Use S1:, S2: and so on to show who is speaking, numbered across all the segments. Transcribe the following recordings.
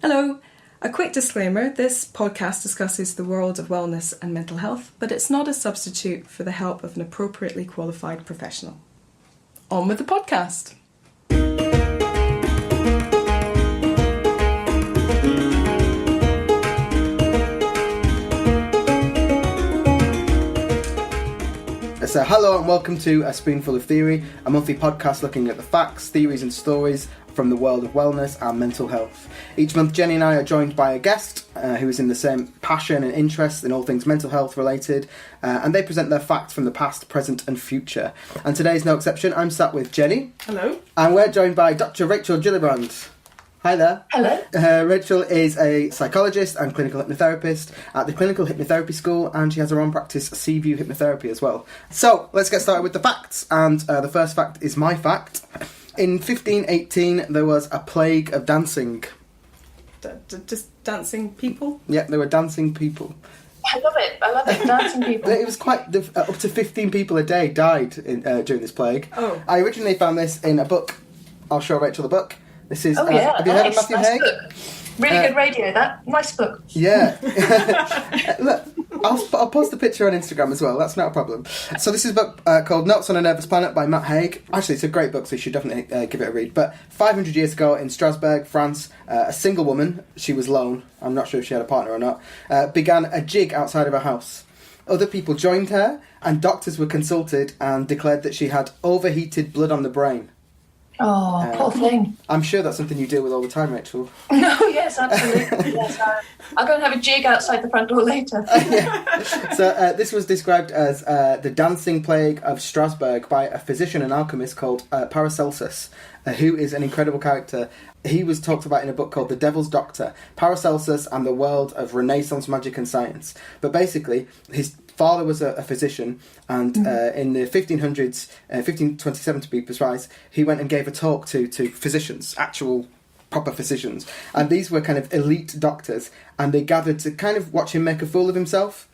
S1: Hello. A quick disclaimer, this podcast discusses the world of wellness and mental health, but it's not a substitute for the help of an appropriately qualified professional. On with the podcast.
S2: So hello and welcome to A Spoonful of Theory, a monthly podcast looking at the facts, theories and stories from the world of wellness and mental health. Each month Jenny and I are joined by a guest who is in the same passion and interest in all things mental health related, and they present their facts from the past, present and future. And today's no exception. I'm sat with Jenny.
S1: Hello.
S2: And we're joined by Dr. Rachel Gillibrand. Hi there.
S3: Hello.
S2: Rachel is a psychologist and clinical hypnotherapist at the Clinical Hypnotherapy School, and she has her own practice, Seaview Hypnotherapy, as well. So, let's get started with the facts, and the first fact is my fact. In 1518, there was a plague of dancing.
S1: Just dancing people?
S2: Yeah, there were dancing people.
S3: I love it, dancing people.
S2: It was quite... up to 15 people a day died during this plague.
S1: Oh.
S2: I originally found this in a book. I'll show Rachel the book. This is...
S3: Oh, yeah.
S2: Have you heard of Matthew Haig?
S3: Book. Really good radio, that. Nice book.
S2: Yeah. Look, I'll post the picture on Instagram as well, that's not a problem. So this is a book called Notes on a Nervous Planet by Matt Haig. Actually, it's a great book, so you should definitely give it a read. But 500 years ago in Strasbourg, France, a single woman, she was lone, I'm not sure if she had a partner or not, began a jig outside of her house. Other people joined her, and doctors were consulted and declared that she had overheated blood on the brain.
S3: Oh, poor thing.
S2: I'm sure that's something you deal with all the time, Rachel.
S3: No, yes, absolutely. Yes, I'll go and have a jig outside the front door later.
S2: Yeah. So this was described as the dancing plague of Strasbourg by a physician and alchemist called Paracelsus, who is an incredible character. He was talked about in a book called The Devil's Doctor, Paracelsus and the World of Renaissance Magic and Science. But basically, his father was a physician, and in the 1500s, 1527 to be precise, he went and gave a talk to physicians, actual proper physicians. And these were kind of elite doctors, and they gathered to kind of watch him make a fool of himself.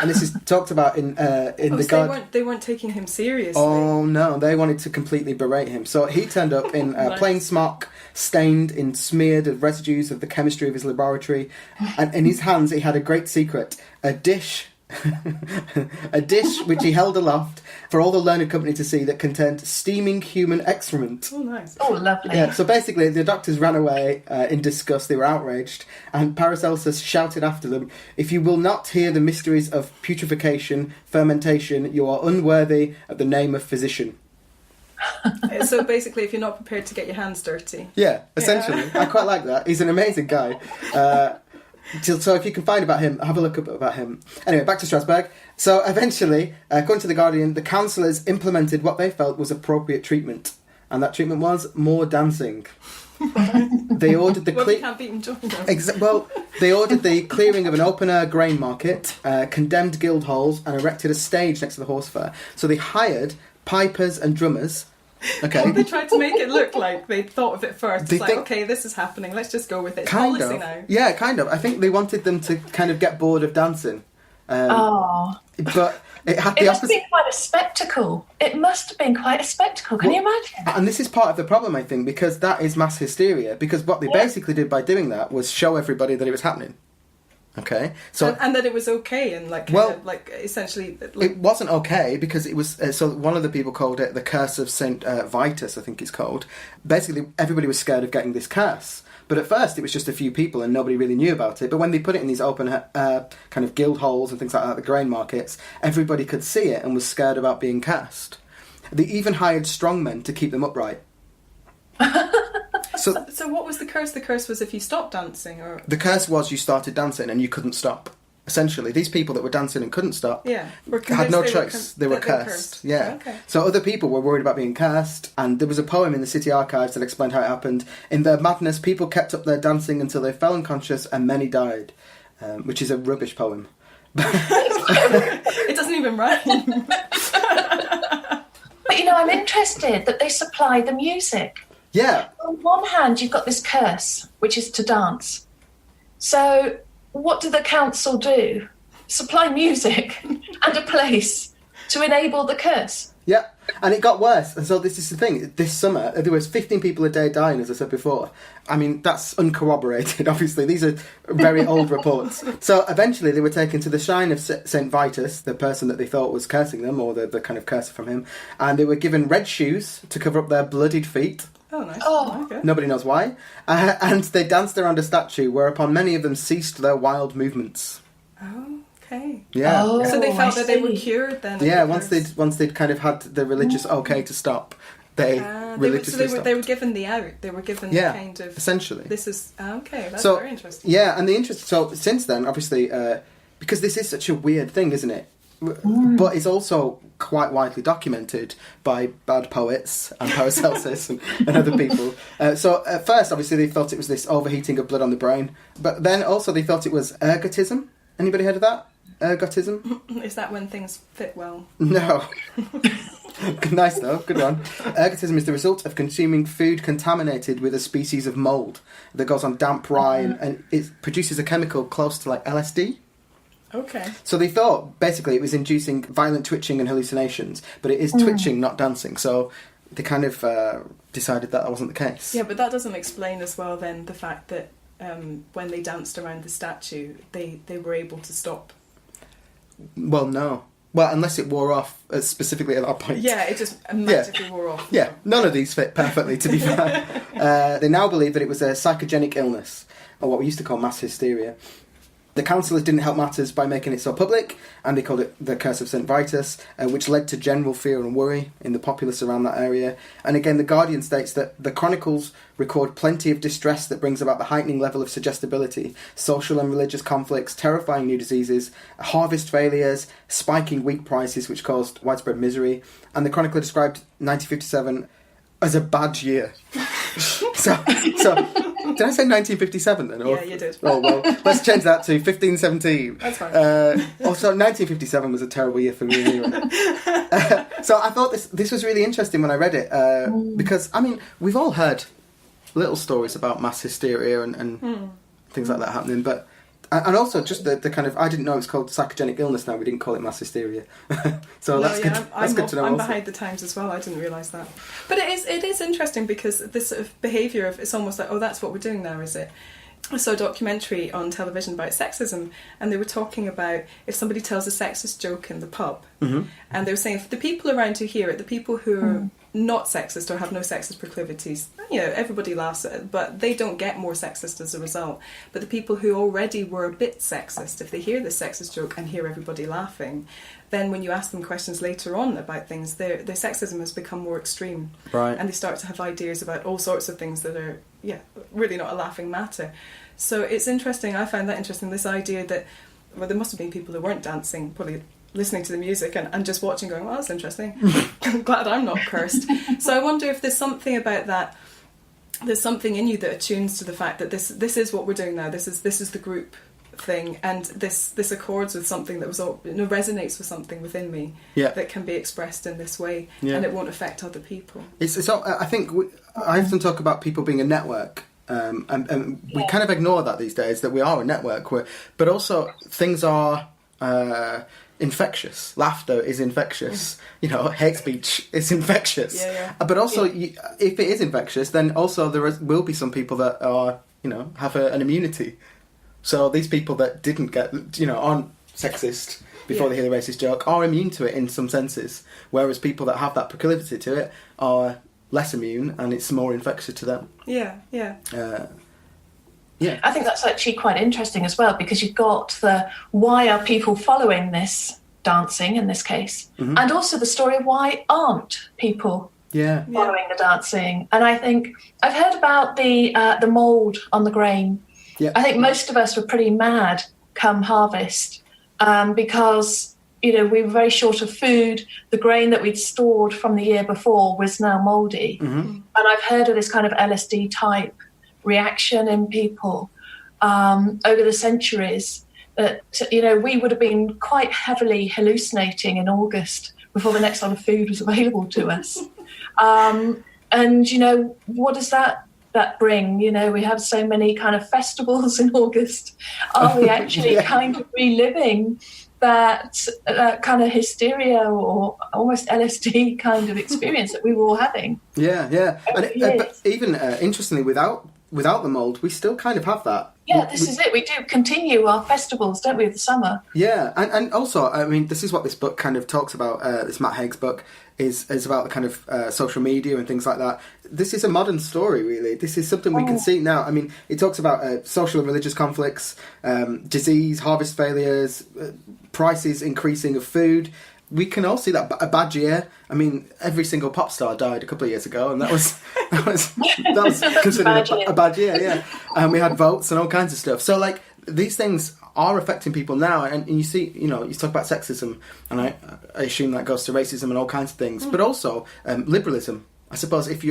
S2: And this is talked about in the Guardian.
S1: They weren't taking him seriously.
S2: Oh no, they wanted to completely berate him. So he turned up in a plain smock, stained in smeared residues of the chemistry of his laboratory, and in his hands he had a great secret, a dish which he held aloft for all the learned company to see, that contained steaming human excrement.
S1: Oh, nice.
S3: Oh, lovely.
S2: Yeah, so basically the doctors ran away in disgust. They were outraged, and Paracelsus shouted after them, "If you will not hear the mysteries of putrefaction, fermentation, you are unworthy of the name of physician."
S1: So basically, if you're not prepared to get your hands dirty.
S2: Yeah, essentially. Yeah. I quite like that. He's an amazing guy. So if you can find about him, have a look up about him. Anyway, back to Strasbourg. So eventually, according to The Guardian, the counsellors implemented what they felt was appropriate treatment. And that treatment was more dancing. They ordered the
S1: you can't beat them, join them.
S2: They ordered the clearing of an open-air grain market, condemned guild halls, and erected a stage next to the horse fair. So they hired pipers and drummers. Okay.
S1: They tried to make it look like they'd thought of it first. It's okay, this is happening, let's just go with it. It's policy now.
S2: Yeah, kind of. I think they wanted them to kind of get bored of dancing. But it had the opposite.
S3: It must have been quite a spectacle. It must have been quite a spectacle. Can you imagine?
S2: And this is part of the problem, I think, because that is mass hysteria. Because what they basically did by doing that was show everybody that it was happening. Okay, so
S1: and that it was okay, and essentially,
S2: it wasn't okay because it was. So one of the people called it the Curse of St Vitus, I think it's called. Basically, everybody was scared of getting this curse. But at first, it was just a few people, and nobody really knew about it. But when they put it in these open kind of guild halls and things like that, the grain markets, everybody could see it and was scared about being cursed. They even hired strongmen to keep them upright.
S1: So what was the curse? The curse was if you stopped dancing, or
S2: the curse was you started dancing and you couldn't stop. Essentially, these people that were dancing and couldn't stop had no choice. They were cursed. Yeah.
S1: Oh, okay.
S2: So other people were worried about being cursed, and there was a poem in the city archives that explained how it happened. In their madness, people kept up their dancing until they fell unconscious, and many died, which is a rubbish poem.
S1: It doesn't even rhyme.
S3: But I'm interested that they supply the music.
S2: Yeah.
S3: On one hand, you've got this curse, which is to dance. So what do the council do? Supply music and a place to enable the curse.
S2: Yeah, and it got worse. And so this is the thing. This summer, there was 15 people a day dying, as I said before. I mean, that's uncorroborated, obviously. These are very old reports. So eventually they were taken to the shrine of St Vitus, the person that they thought was cursing them, or the kind of curse from him. And they were given red shoes to cover up their bloodied feet.
S1: Oh, nice.
S3: Oh.
S1: Okay.
S2: Nobody knows why. And they danced around a statue, whereupon many of them ceased their wild movements.
S1: Oh, okay.
S2: Yeah.
S3: Oh.
S1: So they felt
S3: I
S1: that they were
S3: see.
S1: cured then?
S2: Yeah,
S1: of the
S2: once they'd kind of had the religious okay to stop, they religiously stopped.
S1: they were given the out. They were given
S2: Yeah,
S1: the kind of...
S2: essentially.
S1: This is... Okay, that's
S2: So,
S1: very interesting.
S2: Yeah, and so since then, obviously, because this is such a weird thing, isn't it? But it's also quite widely documented by bad poets and Paracelsus and other people. So at first, obviously, they thought it was this overheating of blood on the brain. But then also they thought it was ergotism. Anybody heard of that? Ergotism?
S1: Is that when things fit well?
S2: No. Nice though, good one. Ergotism is the result of consuming food contaminated with a species of mould that goes on damp rye and it produces a chemical close to like LSD.
S1: Okay.
S2: So they thought basically it was inducing violent twitching and hallucinations, but it is twitching, not dancing. So they kind of decided that wasn't the case.
S1: Yeah, but that doesn't explain as well then the fact that when they danced around the statue, they were able to stop.
S2: Well, no. Well, unless it wore off specifically at that point.
S1: Yeah, it just magically wore off.
S2: Yeah, none of these fit perfectly, to be fair. They now believe that it was a psychogenic illness, or what we used to call mass hysteria. The councillors didn't help matters by making it so public, and they called it the Curse of St Vitus, which led to general fear and worry in the populace around that area. And again, The Guardian states that the chronicles record plenty of distress that brings about the heightening level of suggestibility, social and religious conflicts, terrifying new diseases, harvest failures, spiking wheat prices, which caused widespread misery. And the chronicler described 1957 as a bad year. So did I say 1957 then? Or,
S1: Yeah, you did.
S2: Oh, well, let's change that to 1517.
S1: That's fine.
S2: Also, 1957 was a terrible year for me anyway. So I thought this was really interesting when I read it, because, I mean, we've all heard little stories about mass hysteria and things like that happening, but... And also, just the kind of... I didn't know it was called psychogenic illness now. We didn't call it mass hysteria. So that's good. That's good to know.
S1: I'm
S2: also.
S1: behind the times as well. I didn't realise that. But it is interesting because this sort of behaviour of... It's almost like, oh, that's what we're doing now, is it? I saw a documentary on television about sexism, and they were talking about if somebody tells a sexist joke in the pub, and they were saying if the people around who hear it, the people who are not sexist or have no sexist proclivities, you know, everybody laughs at it, but they don't get more sexist as a result. But the people who already were a bit sexist, if they hear the sexist joke and hear everybody laughing, then when you ask them questions later on about things, their sexism has become more extreme.
S2: Right.
S1: And they start to have ideas about all sorts of things that are, really not a laughing matter. So it's interesting, I found that interesting, this idea that, well, there must have been people who weren't dancing, probably listening to the music and just watching going, well, that's interesting. I'm glad I'm not cursed. So I wonder if there's something about that, there's something in you that attunes to the fact that this is what we're doing now, this is the group thing, and this accords with something that was resonates with something within me that can be expressed in this way, and it won't affect other people.
S2: It's I think I often talk about people being a network, and we kind of ignore that these days, that we are a network, but also things are infectious. Laughter is infectious. You know, hate speech is infectious. But also, if it is infectious, then also there will be some people that are, have an immunity. So these people that didn't get, aren't sexist before they hear the racist joke, are immune to it in some senses. Whereas people that have that proclivity to it are less immune, and it's more infectious to them.
S1: Yeah.
S3: I think that's actually quite interesting as well, because you've got the why are people following this dancing in this case, and also the story of why aren't people following the dancing. And I think I've heard about the mould on the grain. Yeah. I think most of us were pretty mad come harvest because, we were very short of food. The grain that we'd stored from the year before was now mouldy. And I've heard of this kind of LSD type reaction in people over the centuries that, we would have been quite heavily hallucinating in August before the next lot of food was available to us. And, what does that bring? We have so many kind of festivals in August. Are we actually kind of reliving that kind of hysteria or almost LSD kind of experience that we were all having.
S2: Yeah. But even interestingly, without the mould, we still kind of have that.
S3: Yeah, this is it. We do continue our festivals, don't we, of the summer?
S2: Yeah, and also, I mean, this is what this book kind of talks about, this Matt Haig's book, is about the kind of social media and things like that. This is a modern story, really. This is something we can see now. I mean, it talks about social and religious conflicts, disease, harvest failures, prices increasing of food. We can all see that. A bad year. I mean, every single pop star died a couple of years ago, and that was considered a bad year. Yeah, and we had votes and all kinds of stuff. So, like, these things are affecting people now, and you see, you talk about sexism, and I assume that goes to racism and all kinds of things, but also liberalism. I suppose if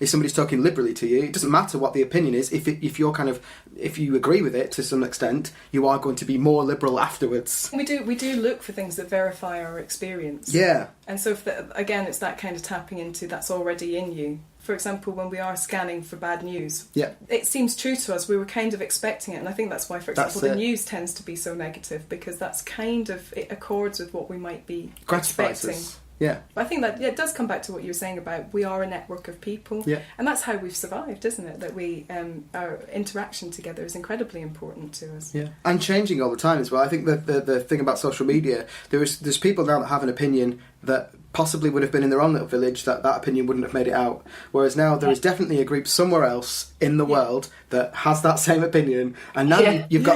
S2: somebody's talking liberally to you, it doesn't matter what the opinion is. If you agree with it to some extent, you are going to be more liberal afterwards.
S1: We do look for things that verify our experience.
S2: Yeah.
S1: And so again, it's that kind of tapping into that's already in you. For example, when we are scanning for bad news, it seems true to us. We were kind of expecting it, and I think that's why, for example, the news tends to be so negative, because that's kind of, it accords with what we might be expecting.
S2: Yeah.
S1: But I think that it does come back to what you were saying about we are a network of people.
S2: Yeah.
S1: And that's how we've survived, isn't it? That we our interaction together is incredibly important to us.
S2: Yeah. And changing all the time as well. I think that the thing about social media, there's people now that have an opinion that possibly would have been in their own little village, that opinion wouldn't have made it out. Whereas now there is definitely a group somewhere else in the world that has that same opinion. And now you've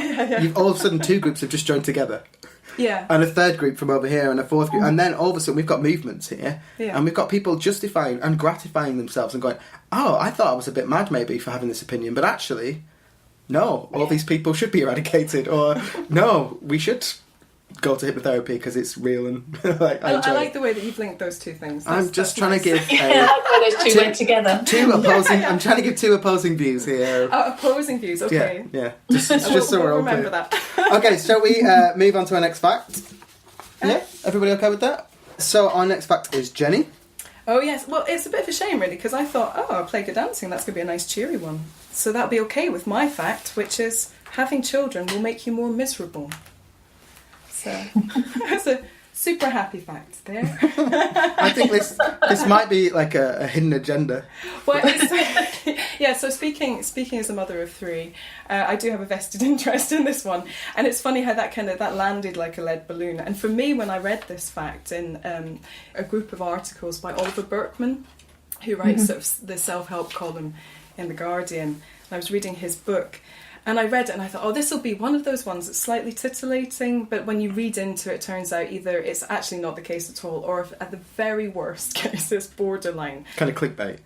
S2: all of a sudden two groups have just joined together.
S1: Yeah.
S2: And a third group from over here and a fourth group. And then all of a sudden we've got movements here. Yeah. And we've got people justifying and gratifying themselves and going, oh, I thought I was a bit mad maybe for having this opinion. But actually, no, all these people should be eradicated. Or, no, we should go to hypnotherapy because it's real and I
S1: like the way that you've linked those two things.
S2: I'm just trying to give
S3: those two went together.
S2: I'm trying to give two opposing views here.
S1: Opposing views, okay.
S2: Yeah. Just so we're all
S1: remember
S2: clear.
S1: that.
S2: Okay, shall we move on to our next fact? Yeah, everybody okay with that? So our next fact is Jenny.
S1: Oh yes, well it's a bit of a shame really, because I thought, I'll play good dancing, that's going to be a nice cheery one. So that'll be okay with my fact, which is having children will make you more miserable. So that's a super happy fact there.
S2: I think this might be like a hidden agenda.
S1: Well, so speaking as a mother of three, I do have a vested interest in this one, and it's funny how that landed like a lead balloon. And for me, when I read this fact in a group of articles by Oliver Burkeman, who writes sort of the self-help column in The Guardian, and I was reading his book. And I read it and I thought, this will be one of those ones that's slightly tittillating, but when you read into it, it turns out either it's actually not the case at all, or if, at the very worst case, it's borderline.
S2: Kind of clickbait.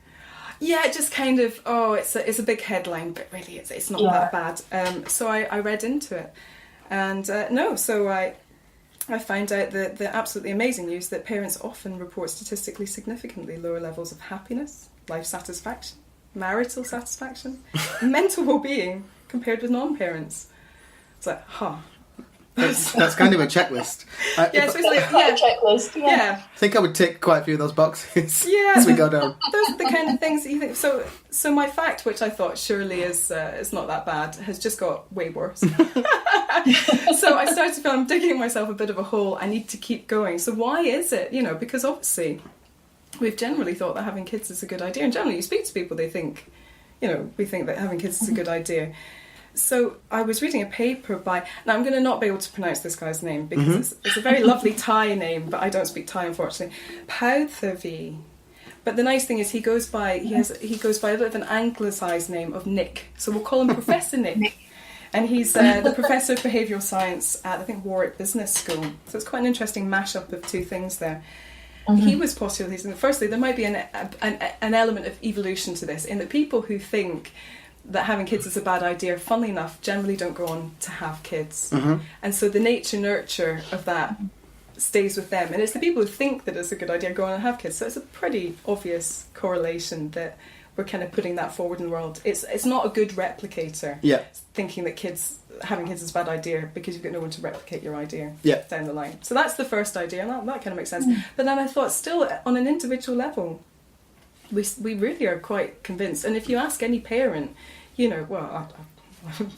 S1: Yeah, it just kind of, it's a big headline, but really it's not that bad. So I read into it. And so I found out the absolutely amazing news that parents often report statistically significantly lower levels of happiness, life satisfaction, marital satisfaction, mental well-being, compared with non-parents. It's like,
S2: That's kind of a checklist.
S1: So it's like,
S3: checklist. Yeah.
S2: I think I would tick quite a few of those boxes
S1: as
S2: we go down.
S1: Those are the kind of things that you think. So my fact, which I thought surely is not that bad, has just got way worse. So I started to feel I'm digging myself a bit of a hole. I need to keep going. So why is it? Because obviously we've generally thought that having kids is a good idea, and generally you speak to people, they think, we think that having kids is a good idea. So I was reading a paper now I'm going to not be able to pronounce this guy's name because it's a very lovely Thai name, but I don't speak Thai unfortunately. Pauthavi. But the nice thing is he goes by a bit of an anglicised name of Nick. So we'll call him Professor Nick. And he's the Professor of Behavioural Science at, I think, Warwick Business School. So it's quite an interesting mashup of two things there. He was postulating that firstly there might be an element of evolution to this, in that people who think that having kids is a bad idea, funnily enough, generally don't go on to have kids. And so the nature-nurture of that stays with them. And it's the people who think that it's a good idea go on and have kids. So it's a pretty obvious correlation that we're kind of putting that forward in the world. It's not a good replicator, thinking that having kids is a bad idea because you've got no one to replicate your idea down the line. So that's the first idea, and that kind of makes sense. But then I thought, still, on an individual level, we really are quite convinced. And if you ask any parent,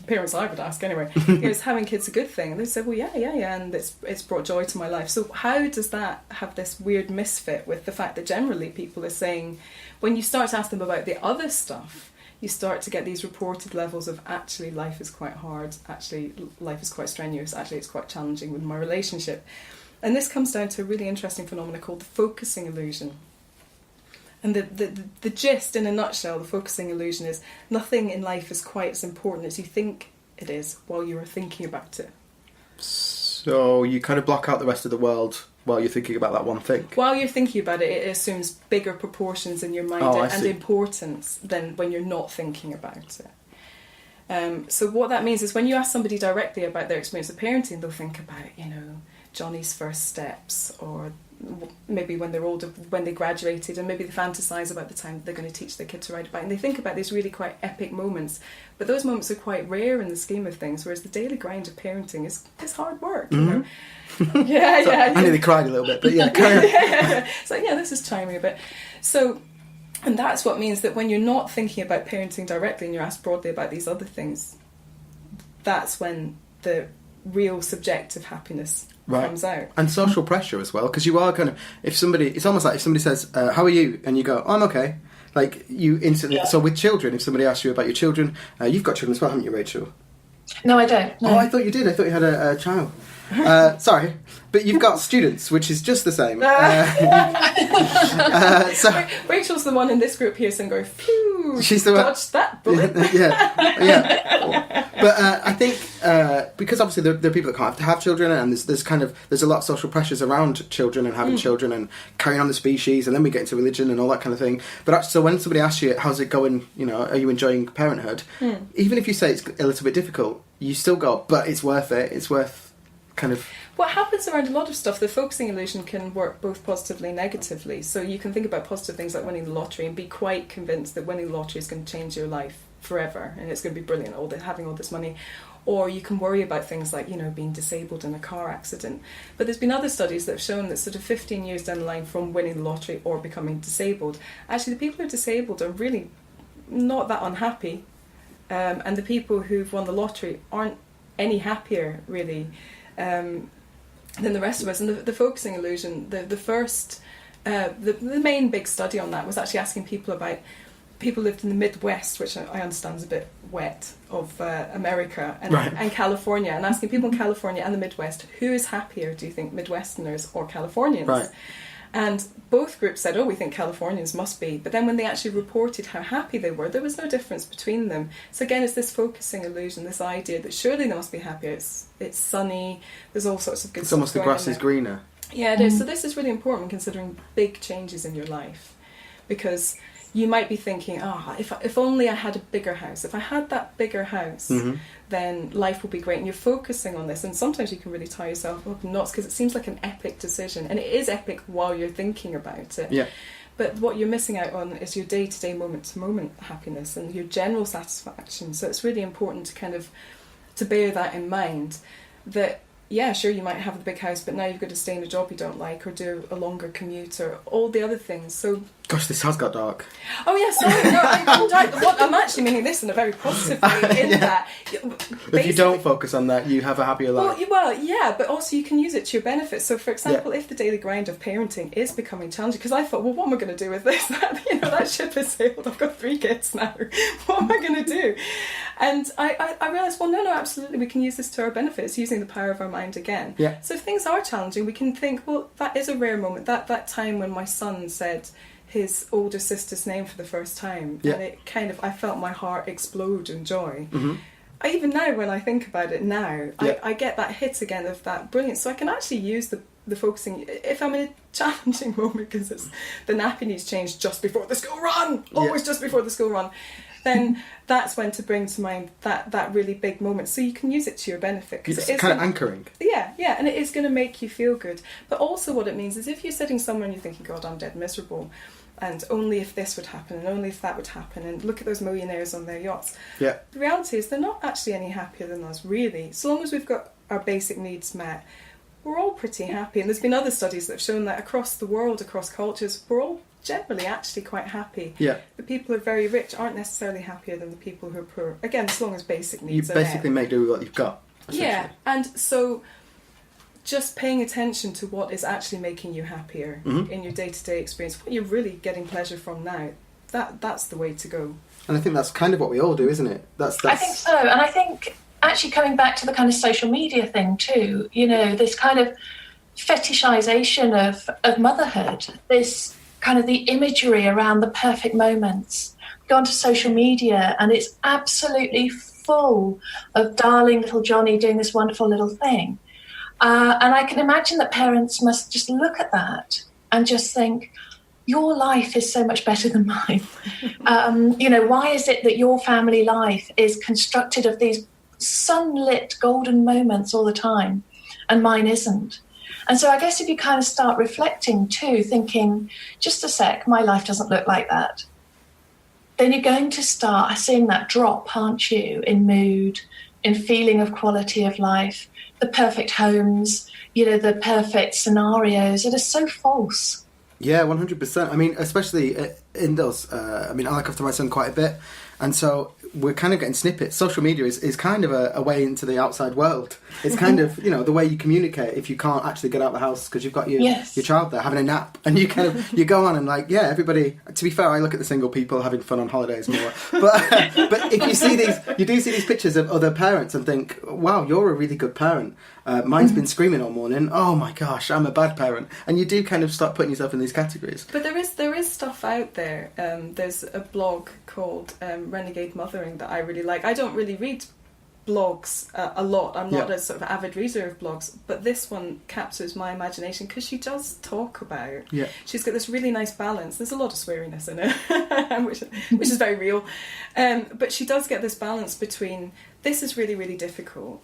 S1: parents I would ask anyway, is having kids a good thing? And they said, well, yeah, and it's brought joy to my life. So how does that have this weird misfit with the fact that generally people are saying, when you start to ask them about the other stuff, you start to get these reported levels of actually life is quite hard, actually life is quite strenuous, actually it's quite challenging with my relationship. And this comes down to a really interesting phenomenon called the focusing illusion. And the gist, in a nutshell, the focusing illusion is nothing in life is quite as important as you think it is while you are thinking about it.
S2: So you kind of block out the rest of the world while you're thinking about that one thing?
S1: While you're thinking about it, it assumes bigger proportions in your mind and importance than when you're not thinking about it. So what that means is when you ask somebody directly about their experience of parenting, they'll think about, Johnny's first steps, or maybe when they're older, when they graduated, and maybe they fantasise about the time that they're going to teach their kid to ride a bike. And they think about these really quite epic moments, but those moments are quite rare in the scheme of things, whereas the daily grind of parenting is hard work, you know. Yeah.
S2: I nearly cried a little bit, but carry on.
S1: It's like, this is chiming a bit. So, and that's what means that when you're not thinking about parenting directly and you're asked broadly about these other things, that's when the real subjective happiness comes out.
S2: And social pressure as well, because you are kind of, it's almost like if somebody says, how are you? And you go, I'm okay. Like, you instantly, so with children, if somebody asks you about your children, you've got children as well, haven't you, Rachel?
S3: No, I don't. No.
S2: Oh, I thought you did. I thought you had a child. Sorry, but you've got students, which is just the same.
S1: So Rachel's the one in this group here saying, phew,
S2: she's the one.
S1: Dodged that bullet.
S2: yeah. But I think because obviously there are people that can't have children, and there's a lot of social pressures around children and having children and carrying on the species, and then we get into religion and all that kind of thing. But actually, so when somebody asks you, how's it going, are you enjoying parenthood? Even if you say it's a little bit difficult, you still go, but it's worth it. It's worth kind of...
S1: What happens around a lot of stuff, the focusing illusion can work both positively and negatively. So you can think about positive things like winning the lottery and be quite convinced that winning the lottery is going to change your life forever and it's going to be brilliant, having all this money. Or you can worry about things like, being disabled in a car accident. But there's been other studies that have shown that sort of 15 years down the line from winning the lottery or becoming disabled, actually the people who are disabled are really not that unhappy. And the people who've won the lottery aren't any happier, really, than the rest of us. And the focusing illusion, the main big study on that was actually asking people about people lived in the Midwest, which I understand is a bit wet, of America and California, and asking people in California and the Midwest, who is happier, do you think, Midwesterners or Californians?
S2: Right.
S1: And both groups said, we think Californians must be. But then when they actually reported how happy they were, there was no difference between them. So again, it's this focusing illusion, this idea that surely they must be happier. It's sunny, there's all sorts of good stuff.
S2: It's almost the grass is greener.
S1: Yeah, it is. So this is really important considering big changes in your life. Because you might be thinking, if only I had a bigger house. If I had that bigger house, then life will be great. And you're focusing on this. And sometimes you can really tie yourself up in knots because it seems like an epic decision. And it is epic while you're thinking about it.
S2: Yeah.
S1: But what you're missing out on is your day-to-day, moment-to-moment happiness and your general satisfaction. So it's really important to kind of to bear that in mind, that sure, you might have the big house, but now you've got to stay in a job you don't like or do a longer commute or all the other things. So,
S2: gosh, this has got dark.
S1: Oh, yes, I'm actually meaning this in a very positive way, that...
S2: If you don't focus on that, you have a happier life.
S1: Well, yeah, but also you can use it to your benefit. So, for example, if the daily grind of parenting is becoming challenging, because I thought, what am I going to do with this? That ship has sailed, I've got 3 kids now. What am I going to do? And I realised, no, absolutely, we can use this to our benefit. It's using the power of our mind again.
S2: Yeah.
S1: So if things are challenging, we can think, that is a rare moment. That time when my son said his older sister's name for the first time, and it kind of, I felt my heart explode in joy. Even now, when I think about it now, I get that hit again of that brilliance. So I can actually use the focusing, if I'm in a challenging moment because it's the nappy needs changed just before the school run, always just before the school run, then that's when to bring to mind that really big moment. So you can use it to your benefit.
S2: It's kind of anchoring.
S1: Yeah, and it is going to make you feel good. But also what it means is if you're sitting somewhere and you're thinking, God, I'm dead miserable, and only if this would happen, and only if that would happen, and look at those millionaires on their yachts. Yeah. The reality is they're not actually any happier than us, really. So long as we've got our basic needs met, we're all pretty happy. And there's been other studies that have shown that across the world, across cultures, we're all generally actually quite happy.
S2: Yeah.
S1: The people who are very rich aren't necessarily happier than the people who are poor. Again, as long as basic needs
S2: You
S1: are
S2: basically
S1: met.
S2: make do with what you've got.
S1: Yeah, and so just paying attention to what is actually making you happier in your day-to-day experience, what you're really getting pleasure from now, that's the way to go. And
S2: I think that's kind of what we all do, isn't it? That's...
S3: I think so, and I think actually coming back to the kind of social media thing too, you know, this kind of fetishization of motherhood, this kind of the imagery around the perfect moments. Go onto social media and it's absolutely full of darling little Johnny doing this wonderful little thing. And I can imagine that parents must just look at that and just think, your life is so much better than mine. You know, why is it that your family life is constructed of these sunlit golden moments all the time and mine isn't? And so I guess if you kind of start reflecting too, thinking, just a sec, my life doesn't look like that, then you're going to start seeing that drop, aren't you, in mood, in feeling of quality of life, the perfect homes, you know, the perfect scenarios that are so false.
S2: Yeah, 100%. I mean, especially indoors. I mean, I look after my son quite a bit, and so we're kind of getting snippets. Social media is kind of a way into the outside world. It's kind of, you know, the way you communicate if you can't actually get out of the house because you've got your child there having a nap, and you kind of you go on and like, yeah, everybody. To be fair, I look at the single people having fun on holidays more. But if you see these, you do see these pictures of other parents and think, wow, you're a really good parent. Mine's been screaming all morning. Oh my gosh, I'm a bad parent. And you do kind of start putting yourself in these categories.
S1: But there is stuff out there. There's a blog called Renegade Mothering that I really like. I don't really read blogs a lot. I'm not a sort of avid reader of blogs, but this one captures my imagination because she does talk about. Yeah. She's got this really nice balance. There's a lot of sweariness in it, which is very real. But she does get this balance between this is really, really difficult,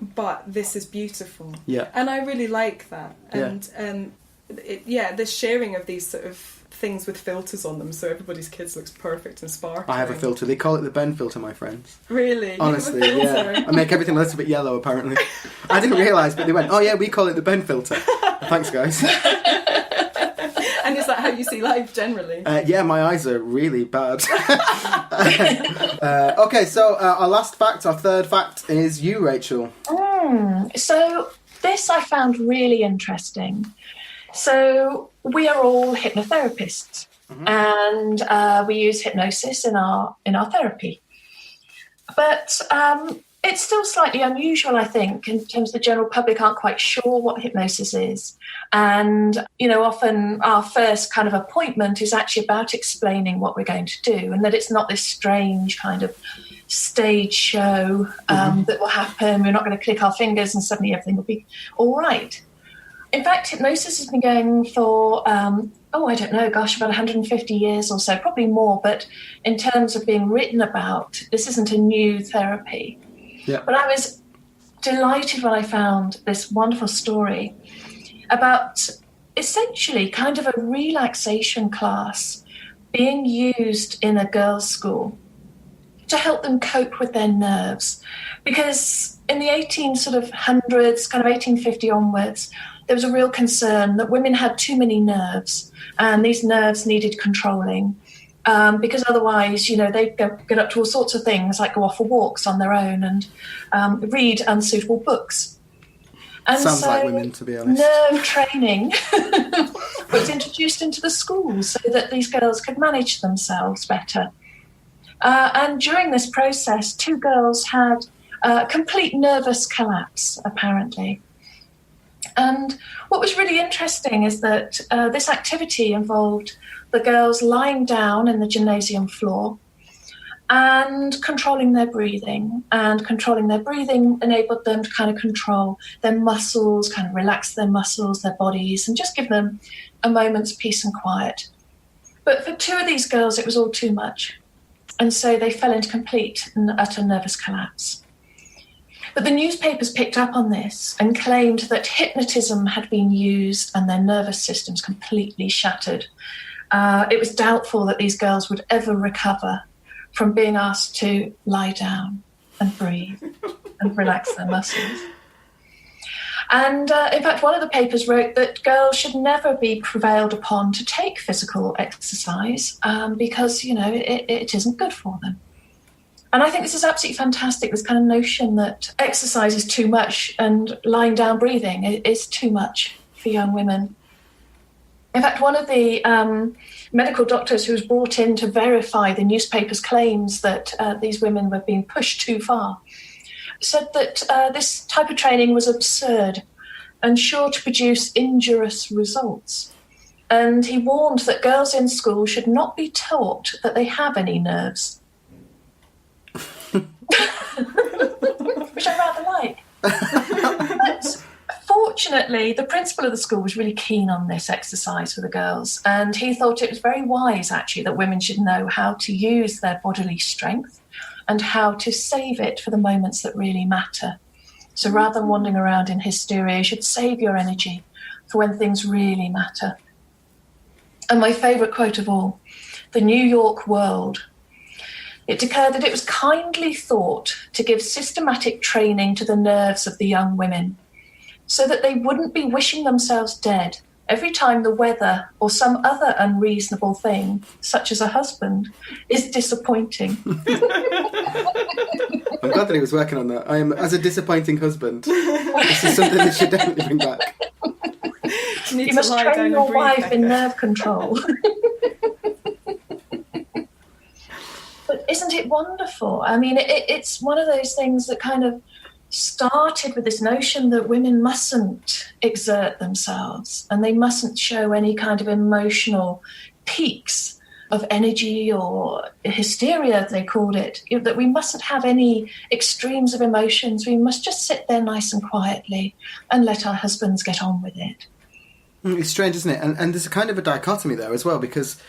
S1: but this is beautiful. Yeah. And I really like that. And this sharing of these sort of things with filters on them, so everybody's kids looks perfect and sparkling.
S2: I have a filter. They call it the Ben filter, my friends.
S1: Really?
S2: Honestly, yeah. I make everything a little bit yellow, apparently. I didn't realise, but they went, oh yeah, we call it the Ben filter. Thanks, guys.
S1: And is that how you see life generally?
S2: Yeah, my eyes are really bad. Okay, so our last fact, our third fact is you, Rachel.
S3: So this I found really interesting. So we are all hypnotherapists, and we use hypnosis in our therapy. But it's still slightly unusual, I think, in terms of the general public aren't quite sure what hypnosis is. And, you know, often our first kind of appointment is actually about explaining what we're going to do, and that it's not this strange kind of stage show that will happen. We're not going to click our fingers and suddenly everything will be all right. In fact, hypnosis has been going for, I don't know, about 150 years or so, probably more. But in terms of being written about, this isn't a new therapy. Yeah. But I was delighted when I found this wonderful story about essentially kind of a relaxation class being used in a girls' school to help them cope with their nerves. Because in the 1800s, kind of 1850 onwards, there was a real concern that women had too many nerves, and these nerves needed controlling, because otherwise, you know, they'd get up to all sorts of things, like go off for walks on their own and read unsuitable books. And
S2: sounds
S3: so
S2: like women, to be honest.
S3: Nerve training was introduced into the schools so that these girls could manage themselves better. And during this process, 2 girls had complete nervous collapse, apparently. And what was really interesting is that this activity involved the girls lying down in the gymnasium floor and controlling their breathing. And controlling their breathing enabled them to kind of control their muscles, kind of relax their muscles, their bodies, and just give them a moment's peace and quiet. But for 2 of these girls, it was all too much. And so they fell into complete and utter nervous collapse. But the newspapers picked up on this and claimed that hypnotism had been used and their nervous systems completely shattered. It was doubtful that these girls would ever recover from being asked to lie down and breathe and relax their muscles. And in fact, one of the papers wrote that girls should never be prevailed upon to take physical exercise because, it isn't good for them. And I think this is absolutely fantastic, this kind of notion that exercise is too much and lying down breathing is too much for young women. In fact, one of the medical doctors who was brought in to verify the newspaper's claims that these women were being pushed too far said that this type of training was absurd and sure to produce injurious results. And he warned that girls in school should not be taught that they have any nerves. Which I rather like. But fortunately, the principal of the school was really keen on this exercise for the girls, and he thought it was very wise, actually, that women should know how to use their bodily strength and how to save it for the moments that really matter. So rather than wandering around in hysteria, you should save your energy for when things really matter. And my favourite quote of all, the New York World, it declared that it was kindly thought to give systematic training to the nerves of the young women so that they wouldn't be wishing themselves dead every time the weather or some other unreasonable thing, such as a husband, is disappointing.
S2: I'm glad that he was working on that. I am, as a disappointing husband, this is something that should definitely bring back.
S3: You must train your wife in nerve control. But isn't it wonderful? I mean, it's one of those things that kind of started with this notion that women mustn't exert themselves and they mustn't show any kind of emotional peaks of energy or hysteria, they called it, that we mustn't have any extremes of emotions. We must just sit there nice and quietly and let our husbands get on with it.
S2: It's strange, isn't it? And there's a kind of a dichotomy there as well, because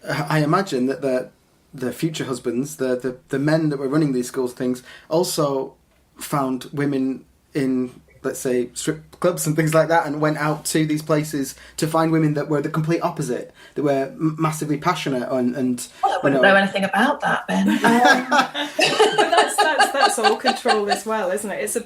S2: I imagine that the future husbands, the men that were running these schools things, also found women in, let's say, strip clubs and things like that, and went out to these places to find women that were the complete opposite, that were massively passionate and
S3: well, I wouldn't know anything about that, Ben.
S1: But that's all control as well, isn't it? It's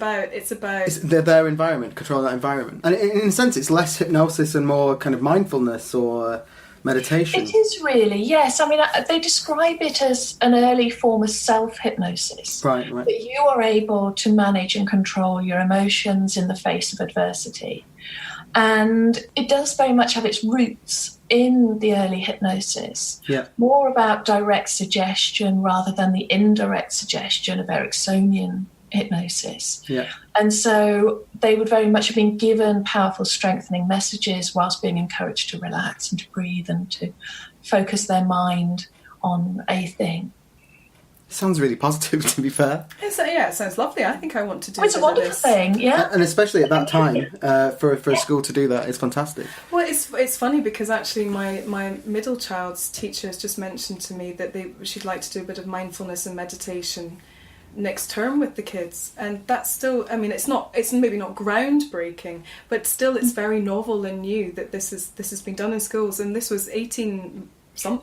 S1: about
S2: their environment, controlling that environment, and in a sense, it's less hypnosis and more kind of mindfulness or meditation.
S3: It is really, yes. I mean, they describe it as an early form of self-hypnosis.
S2: Right.
S3: That you are able to manage and control your emotions in the face of adversity. And it does very much have its roots in the early hypnosis.
S2: Yeah.
S3: More about direct suggestion rather than the indirect suggestion of Ericksonian hypnosis.
S2: Yeah.
S3: And so they would very much have been given powerful strengthening messages whilst being encouraged to relax and to breathe and to focus their mind on a thing.
S2: Sounds really positive, to be fair.
S1: It sounds lovely. I think I want to do
S3: It's a wonderful thing, yeah.
S2: And especially at that time, for a school to do that is fantastic.
S1: Well, it's funny because actually my middle child's teacher has just mentioned to me that she'd like to do a bit of mindfulness and meditation next term with the kids, and that's still, I mean, it's maybe not groundbreaking, but still it's very novel and new that this has been done in schools, and this was 80,
S3: I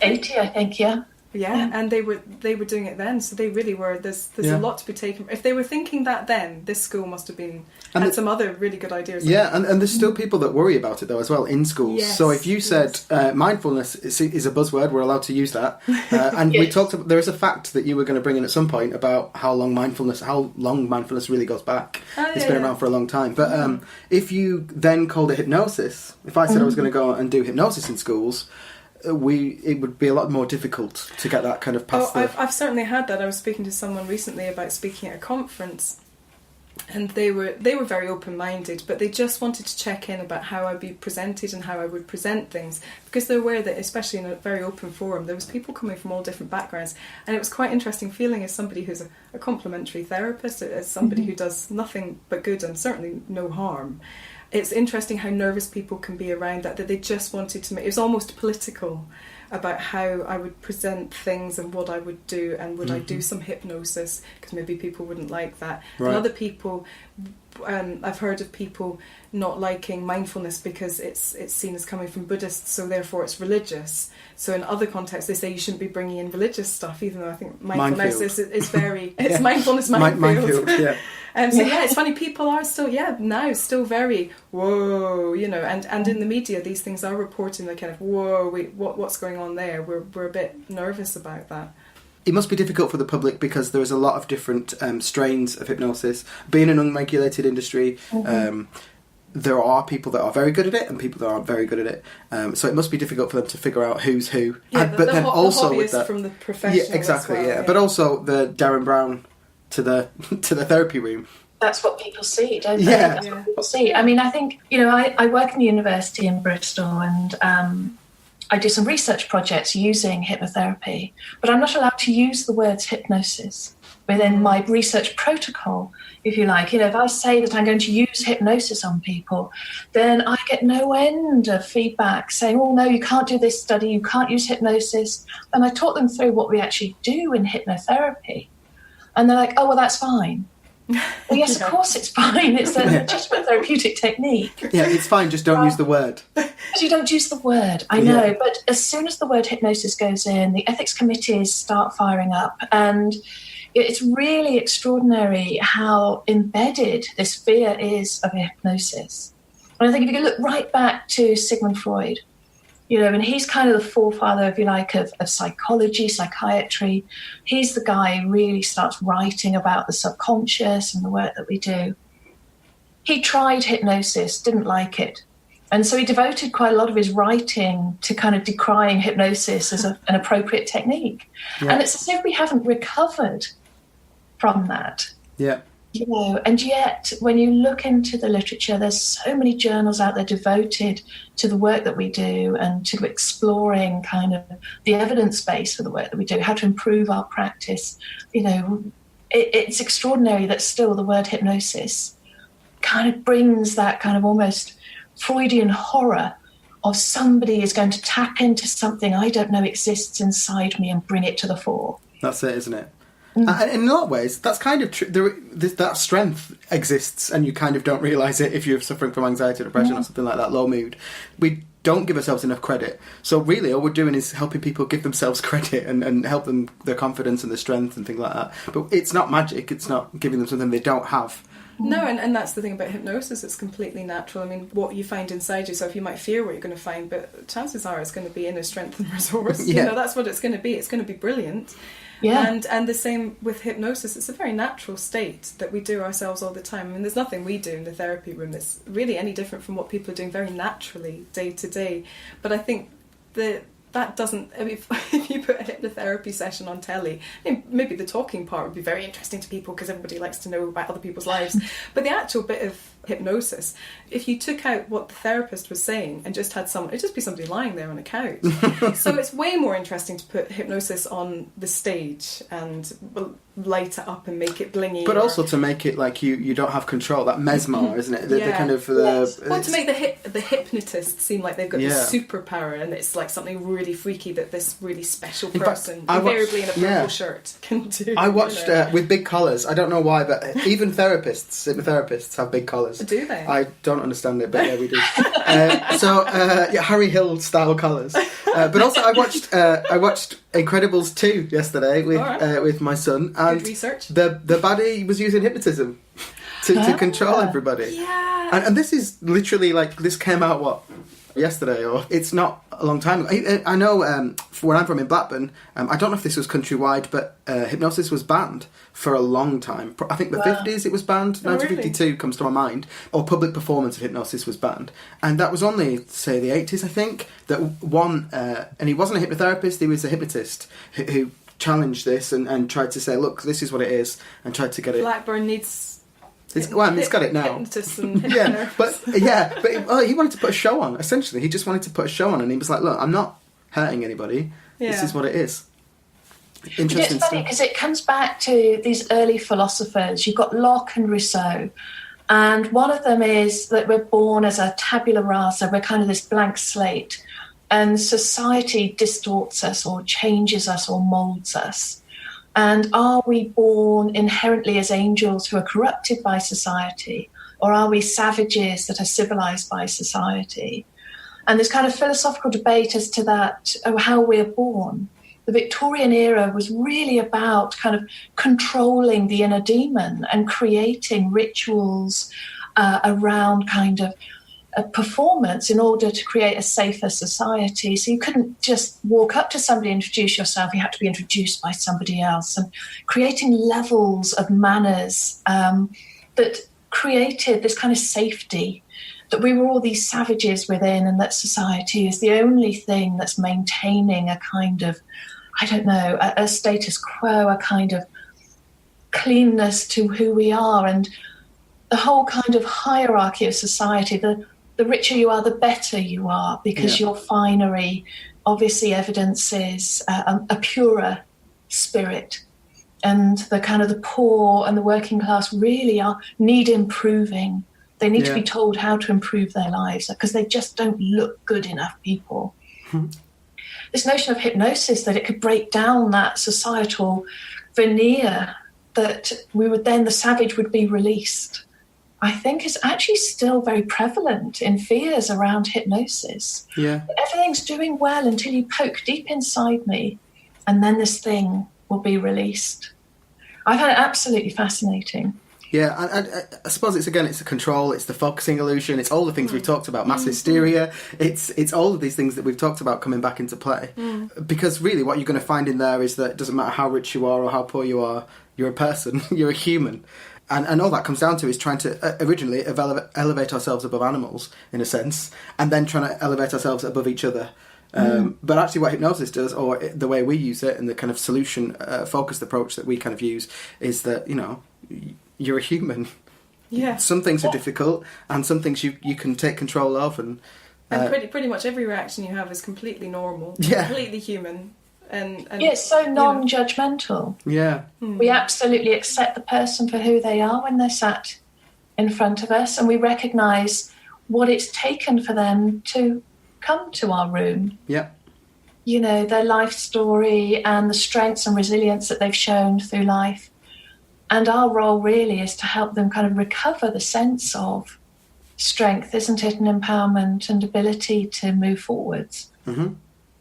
S3: think, yeah.
S1: Yeah, and they were doing it then, so they really were. There's a lot to be taken. If they were thinking that then, this school must have been had some other really good ideas.
S2: Yeah, and there's still people that worry about it though as well in schools.
S1: Yes,
S2: so if you said mindfulness is a buzzword, we're allowed to use that. And
S3: yes.
S2: We talked about, there is a fact that you were going to bring in at some point about how long mindfulness really goes back. It's been around for a long time. But if you then called it hypnosis, if I said I was going to go and do hypnosis in schools, it would be a lot more difficult to get that kind of past.
S1: I've certainly had that. I was speaking to someone recently about speaking at a conference, and they were very open-minded, but they just wanted to check in about how I'd be presented and how I would present things, because they're aware that, especially in a very open forum, there was people coming from all different backgrounds, and it was quite interesting feeling as somebody who's a complementary therapist, as somebody who does nothing but good and certainly no harm. It's interesting how nervous people can be around that they just wanted to make... It was almost political about how I would present things and what I would do, and would I do some hypnosis, because maybe people wouldn't like that.
S2: Right.
S1: And other people... I've heard of people not liking mindfulness because it's seen as coming from Buddhists, so therefore it's religious. So in other contexts they say you shouldn't be bringing in religious stuff, even though I think mindfulness is very... It's mindfulness minefield.
S2: Yeah.
S1: It's funny, people are still, now still very, whoa, and in the media, these things are reporting the kind of, whoa, what's going on there? We're a bit nervous about that.
S2: It must be difficult for the public because there is a lot of different strains of hypnosis. Being an unregulated industry, there are people that are very good at it and people that aren't very good at it. So it must be difficult for them to figure out who's who.
S1: Yeah,
S2: but then also
S1: the
S2: with that,
S1: from the professional,
S2: exactly,
S1: as well,
S2: But also the Darren Brown to the therapy room.
S3: That's what people see, don't they?
S2: Yeah.
S3: That's what people see. I mean, I think, I work in the university in Bristol, and I do some research projects using hypnotherapy, but I'm not allowed to use the words hypnosis within my research protocol, if you like. If I say that I'm going to use hypnosis on people, then I get no end of feedback saying, oh, no, you can't do this study, you can't use hypnosis. And I talk them through what we actually do in hypnotherapy. And they're like, oh, well, that's fine. Well, yes, of course it's fine. It's a legitimate therapeutic technique.
S2: Yeah, it's fine, just don't use the word.
S3: Because you don't use the word, I know. Yeah. But as soon as the word hypnosis goes in, the ethics committees start firing up. And it's really extraordinary how embedded this fear is of hypnosis. And I think if you can look right back to Sigmund Freud, and he's kind of the forefather, if you like, of psychology, psychiatry. He's the guy who really starts writing about the subconscious and the work that we do. He tried hypnosis, didn't like it. And so he devoted quite a lot of his writing to kind of decrying hypnosis as an appropriate technique. Yeah. And it's as if we haven't recovered from that.
S2: Yeah.
S3: And yet, when you look into the literature, there's so many journals out there devoted to the work that we do and to exploring kind of the evidence base for the work that we do, how to improve our practice. It's extraordinary that still the word hypnosis kind of brings that kind of almost Freudian horror of somebody is going to tap into something I don't know exists inside me and bring it to the fore.
S2: That's it, isn't it? And in a lot of ways, that's kind of true. That strength exists, and you kind of don't realise it if you're suffering from anxiety or depression or something like that, low mood. We don't give ourselves enough credit. So really, all we're doing is helping people give themselves credit and help them, their confidence and their strength and things like that. But it's not magic. It's not giving them something they don't have.
S1: No, and that's the thing about hypnosis. It's completely natural. I mean, what you find inside yourself, you might fear what you're going to find, but chances are it's going to be inner strength and resource. That's what it's going to be. It's going to be brilliant. Yeah. And the same with hypnosis. It's a very natural state that we do ourselves all the time. I mean, there's nothing we do in the therapy room that's really any different from what people are doing very naturally day to day. But I think that doesn't, if you put a hypnotherapy session on telly, maybe the talking part would be very interesting to people because everybody likes to know about other people's lives. But the actual bit of hypnosis, if you took out what the therapist was saying and just had it'd just be somebody lying there on a couch. So it's way more interesting to put hypnosis on the stage and light it up and make it blingy.
S2: But also to make it like you don't have control, that mesmer, isn't it? The kind of...
S1: Well, to make the hypnotist seem like they've got this superpower and it's like something really freaky that this really special person, invariably in a purple shirt, can do.
S2: I watched with big collars. I don't know why, but even hypnotherapists have big collars.
S1: Do they?
S2: I don't understand it, but yeah, we do. Harry Hill style collars. But also, I watched Incredibles 2 yesterday with my son, and
S1: good research.
S2: The baddie was using hypnotism to control everybody.
S1: Yeah.
S2: And this is literally this came out yesterday, or it's not a long time ago. I know where I'm from in Blackburn, I don't know if this was countrywide, but hypnosis was banned for a long time. I think the 50s it was banned. 1952 really? Comes to my mind. Or public performance of hypnosis was banned. And that was only, say, the 80s, I think, that one, and he wasn't a hypnotherapist, he was a hypnotist who challenged this and tried to say, look, this is what it is, and tried to get it.
S1: Blackburn needs...
S2: It's got it now. but he wanted to put a show on. Essentially, he just wanted to put a show on, and he was like, "Look, I'm not hurting anybody. This is what it is." Interesting.
S3: It's funny because it comes back to these early philosophers. You've got Locke and Rousseau, and one of them is that we're born as a tabula rasa. We're kind of this blank slate, and society distorts us, or changes us, or moulds us. And are we born inherently as angels who are corrupted by society, or are we savages that are civilized by society? And there's kind of philosophical debate as to that, how we're born. the Victorian era was really about kind of controlling the inner demon and creating rituals around kind of a performance in order to create a safer society. So you couldn't just walk up to somebody and introduce yourself. You had to be introduced by somebody else, and creating levels of manners that created this kind of safety, that we were all these savages within, and that society is the only thing that's maintaining a kind of, I don't know, a status quo, a kind of cleanness to who we are. And the whole kind of hierarchy of society, the richer you are, the better you are, because your finery obviously evidences a purer spirit. And the kind of the poor and the working class really need improving. They need to be told how to improve their lives, because they just don't look good enough people. This notion of hypnosis, that it could break down that societal veneer, that the savage would be released, I think is actually still very prevalent in fears around hypnosis.
S2: Yeah.
S3: Everything's doing well until you poke deep inside me, and then this thing will be released. I find it absolutely fascinating.
S2: Yeah, and I suppose it's the control, it's the focusing illusion, it's all the things we've talked about, mass hysteria, it's all of these things that we've talked about coming back into play. Because really what you're going to find in there is that it doesn't matter how rich you are or how poor you are, you're a person, you're a human. And all that comes down to is trying to originally elevate ourselves above animals, in a sense, and then trying to elevate ourselves above each other. But actually what hypnosis does, or the way we use it, and the kind of solution-focused approach that we kind of use, is that, you're a human.
S1: Yeah.
S2: Some things are difficult, and some things you can take control of. And
S1: pretty much every reaction you have is completely normal, completely human. And
S3: it's so non-judgmental.
S2: Yeah.
S3: We absolutely accept the person for who they are when they're sat in front of us, and we recognise what it's taken for them to come to our room.
S2: Yeah.
S3: Their life story and the strengths and resilience that they've shown through life. And our role really is to help them kind of recover the sense of strength, isn't it? And empowerment and ability to move forwards.
S2: Mm-hmm.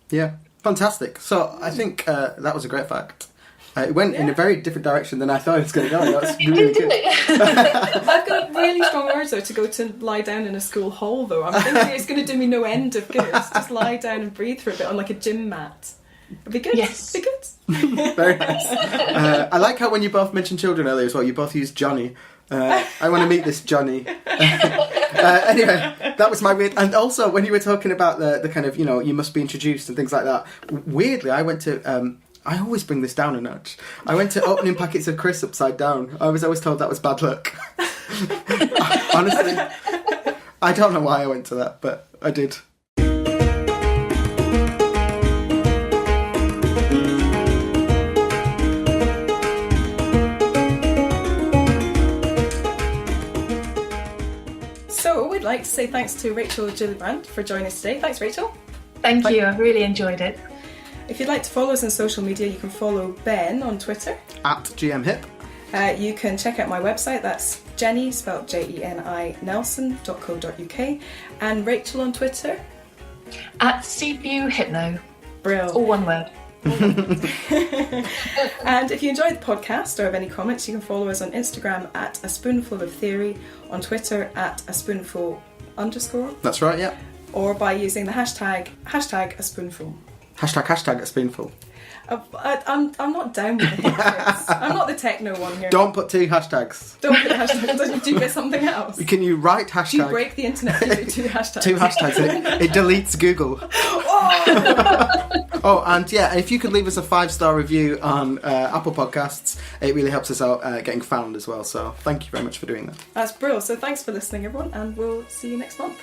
S2: Yeah. Fantastic. So I think that was a great fact. It went in a very different direction than I thought it was going to go. That's really good.
S1: I've got really strong urge, though, to go to lie down in a school hall, though. I'm thinking it's going to do me no end of good. Just lie down and breathe for a bit on like a gym mat. It'd be good.
S3: Yes.
S1: It'd be good.
S2: Very nice. I like how when you both mentioned children earlier as well, you both used Johnny. I want to meet this Johnny. Anyway, that was my weird... And also, when you were talking about the kind of, you must be introduced and things like that, weirdly, I went to... I always bring this down a notch. I went to opening packets of crisps upside down. I was always told that was bad luck. Honestly, I don't know why I went to that, but I did.
S1: So we'd like to say thanks to Rachel Gillibrand for joining us today. Thanks, Rachel.
S3: Thank you. I really enjoyed it.
S1: If you'd like to follow us on social media, you can follow Ben on Twitter.
S2: @GMHip.
S1: You can check out my website, that's Jeni, spelled Jeni, Nelson.co.uk, and Rachel on Twitter.
S3: @CBUHypno.
S1: Brill.
S3: All one word.
S1: And if you enjoyed the podcast or have any comments, you can follow us on Instagram @aspoonfuloftheory, on Twitter @aspoonful_.
S2: That's right, yeah.
S1: Or by using the hashtag #aspoonful.
S2: Hashtag a spoonful.
S1: I'm not down with the hashtags. I'm not the techno one here.
S2: Don't put two hashtags.
S1: Don't put the hashtags. Do you get something else?
S2: Can you write hashtag?
S1: Do you break the internet if you do two hashtags?
S2: Two hashtags. It deletes Google. Oh, and yeah, if you could leave us a 5-star review on Apple Podcasts, it really helps us out getting found as well. So thank you very much for doing that.
S1: That's brilliant. So thanks for listening, everyone, and we'll see you next month.